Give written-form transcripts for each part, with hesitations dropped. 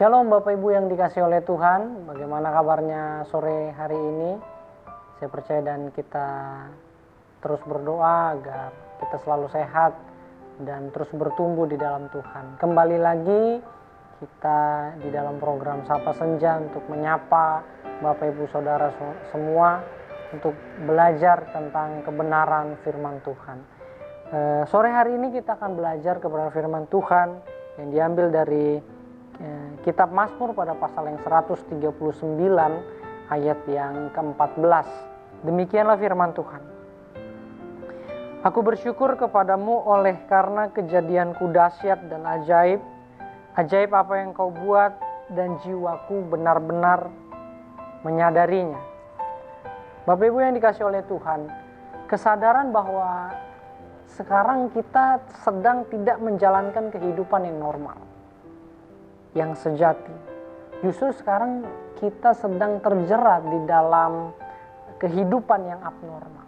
Shalom Bapak Ibu yang dikasihi oleh Tuhan. Bagaimana kabarnya sore hari ini? Saya percaya dan kita terus berdoa agar kita selalu sehat dan terus bertumbuh di dalam Tuhan. Kembali lagi kita di dalam program Sapa Senja untuk menyapa Bapak Ibu Saudara semua untuk belajar tentang kebenaran firman Tuhan. Sore hari ini kita akan belajar kebenaran firman Tuhan yang diambil dari Kitab Mazmur pada pasal yang 139 ayat yang ke-14. Demikianlah firman Tuhan. Aku bersyukur kepadamu oleh karena kejadianku dahsyat dan ajaib. Ajaib apa yang kau buat dan jiwaku benar-benar menyadarinya. Bapak Ibu yang dikasihi oleh Tuhan, kesadaran bahwa sekarang kita sedang tidak menjalankan kehidupan yang normal, yang sejati. Justru sekarang kita sedang terjerat di dalam kehidupan yang abnormal.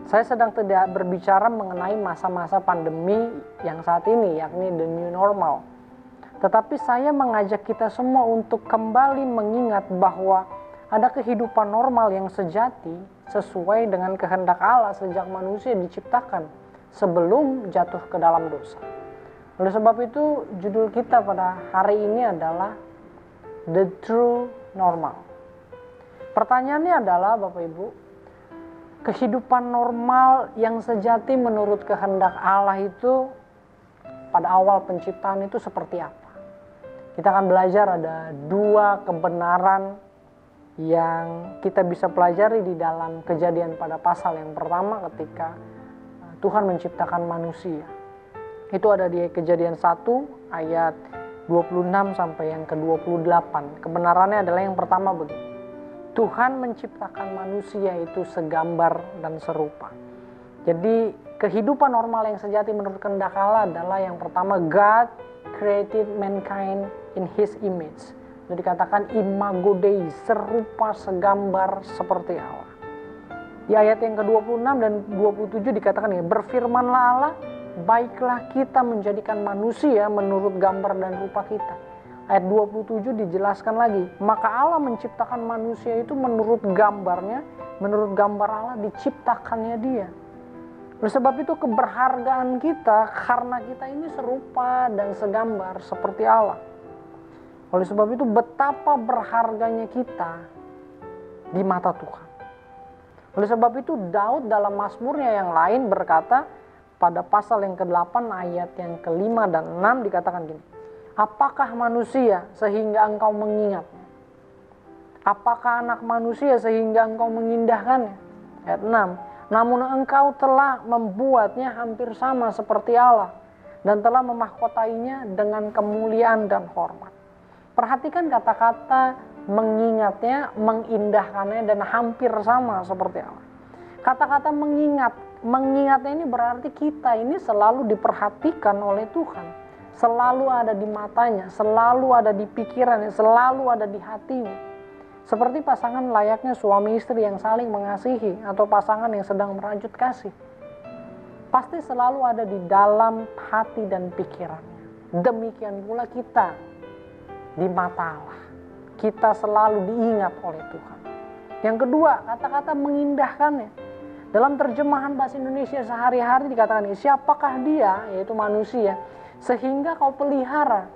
Saya sedang tidak berbicara mengenai masa-masa pandemi yang saat ini, yakni the new normal. Tetapi saya mengajak kita semua untuk kembali mengingat bahwa ada kehidupan normal yang sejati sesuai dengan kehendak Allah sejak manusia diciptakan sebelum jatuh ke dalam dosa. Oleh sebab itu, judul kita pada hari ini adalah The True Normal. Pertanyaannya adalah, Bapak Ibu, kehidupan normal yang sejati menurut kehendak Allah itu pada awal penciptaan itu seperti apa? Kita akan belajar ada dua kebenaran yang kita bisa pelajari di dalam Kejadian pada pasal yang pertama ketika Tuhan menciptakan manusia. Itu ada di Kejadian 1 ayat 26 sampai yang ke-28. Kebenarannya adalah yang pertama begini. Tuhan menciptakan manusia itu segambar dan serupa. Jadi kehidupan normal yang sejati menurut kehendak Allah adalah yang pertama, God created mankind in His image. Jadi dikatakan imago Dei, serupa segambar seperti Allah. Di ayat yang ke-26 dan 27 dikatakan ya, berfirmanlah Allah, baiklah kita menjadikan manusia menurut gambar dan rupa kita. Ayat 27 dijelaskan lagi, maka Allah menciptakan manusia itu menurut gambarnya, menurut gambar Allah diciptakannya dia. Oleh sebab itu keberhargaan kita karena kita ini serupa dan segambar seperti Allah. Oleh sebab itu betapa berharganya kita di mata Tuhan. Oleh sebab itu Daud dalam Mazmurnya yang lain berkata, pada pasal yang ke-8 ayat yang ke-5 dan 6 dikatakan gini. Apakah manusia sehingga engkau mengingatnya? Apakah anak manusia sehingga engkau mengindahkannya? Ayat 6. Namun engkau telah membuatnya hampir sama seperti Allah dan telah memahkotainya dengan kemuliaan dan hormat. Perhatikan kata-kata mengingatnya, mengindahkannya dan hampir sama seperti Allah. Kata-kata mengingatnya ini berarti kita ini selalu diperhatikan oleh Tuhan, selalu ada di matanya, selalu ada di pikirannya, selalu ada di hatinya. Seperti pasangan layaknya suami istri yang saling mengasihi atau pasangan yang sedang merajut kasih. Pasti selalu ada di dalam hati dan pikirannya. Demikian pula kita di mata Allah. Kita selalu diingat oleh Tuhan. Yang kedua, kata-kata mengindahkannya. Dalam terjemahan bahasa Indonesia sehari-hari dikatakan, siapakah dia, yaitu manusia, sehingga kau pelihara.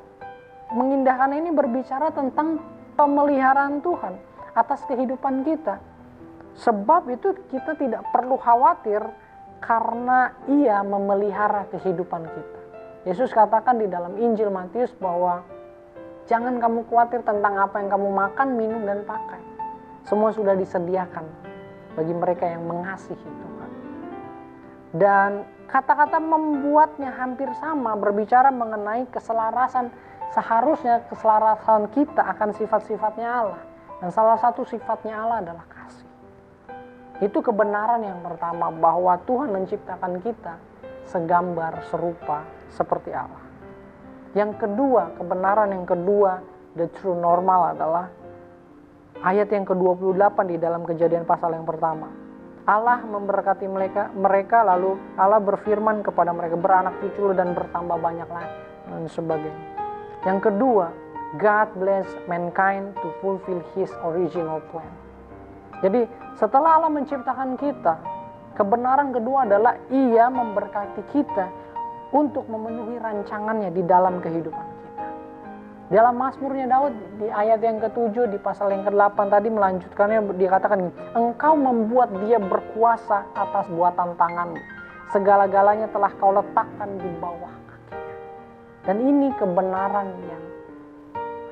Mengindahkan ini berbicara tentang pemeliharaan Tuhan atas kehidupan kita. Sebab itu kita tidak perlu khawatir karena Ia memelihara kehidupan kita. Yesus katakan di dalam Injil Matius bahwa jangan kamu khawatir tentang apa yang kamu makan, minum, dan pakai. Semua sudah disediakan bagi mereka yang mengasihi Tuhan. Dan kata-kata membuatnya hampir sama berbicara mengenai keselarasan. Seharusnya keselarasan kita akan sifat-sifatnya Allah. Dan salah satu sifatnya Allah adalah kasih. Itu kebenaran yang pertama, bahwa Tuhan menciptakan kita segambar serupa seperti Allah. Yang kedua, kebenaran yang kedua, the true normal adalah ayat yang ke-28 di dalam Kejadian pasal yang pertama. Allah memberkati mereka lalu Allah berfirman kepada mereka, beranak cucu dan bertambah banyaklah dan sebagainya. Yang kedua, God bless mankind to fulfill His original plan. Jadi setelah Allah menciptakan kita, kebenaran kedua adalah Ia memberkati kita untuk memenuhi rancangannya di dalam kehidupan kita. Dalam Mazmurnya Daud di ayat yang ke-7 di pasal yang ke-8 tadi melanjutkannya, dikatakan, Engkau membuat dia berkuasa atas buatan tanganmu. Segala-galanya telah kau letakkan di bawah kakinya. Dan ini kebenaran yang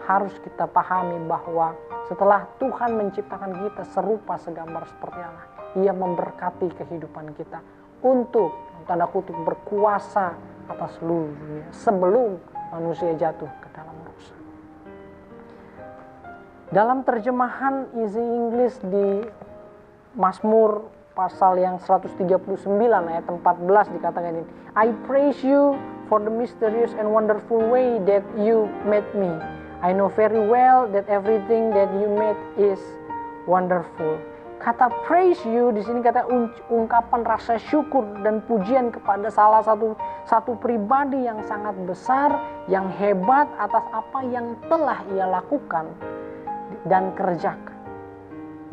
harus kita pahami, bahwa setelah Tuhan menciptakan kita serupa segambar seperti Allah, Ia memberkati kehidupan kita untuk, tanda kutip, berkuasa atas seluruh dunia sebelum manusia jatuh ke dalam dosa. Dalam terjemahan Easy English di Mazmur pasal yang 139 ayat 14 dikatakan ini, I praise you for the mysterious and wonderful way that you made me. I know very well that everything that you made is wonderful. Kata praise you di sini kata ungkapan rasa syukur dan pujian kepada salah satu pribadi yang sangat besar, yang hebat atas apa yang telah ia lakukan dan kerjakan.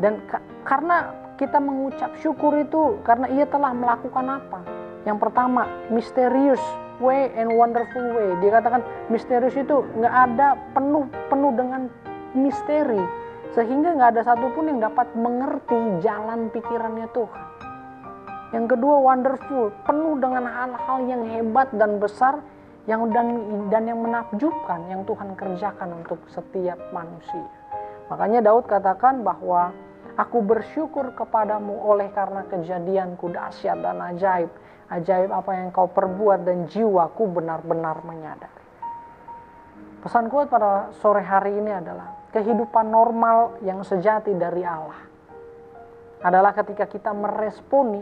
Dan karena kita mengucap syukur itu karena ia telah melakukan apa? Yang pertama, mysterious way and wonderful way. Dikatakan misterius itu nggak ada, penuh dengan misteri, sehingga nggak ada satupun yang dapat mengerti jalan pikirannya Tuhan. Yang kedua, wonderful, penuh dengan hal-hal yang hebat dan besar dan yang menakjubkan yang Tuhan kerjakan untuk setiap manusia. Makanya Daud katakan bahwa aku bersyukur kepadamu oleh karena kejadianku dahsyat dan ajaib. Ajaib apa yang kau perbuat dan jiwaku benar-benar menyadari. Pesan kuat pada sore hari ini adalah kehidupan normal yang sejati dari Allah adalah ketika kita meresponi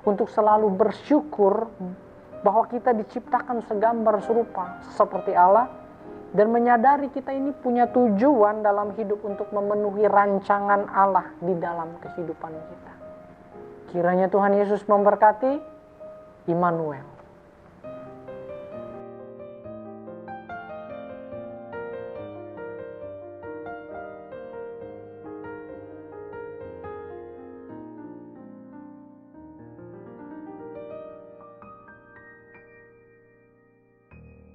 untuk selalu bersyukur bahwa kita diciptakan segambar serupa seperti Allah, dan menyadari kita ini punya tujuan dalam hidup untuk memenuhi rancangan Allah di dalam kehidupan kita. Kiranya Tuhan Yesus memberkati. Immanuel.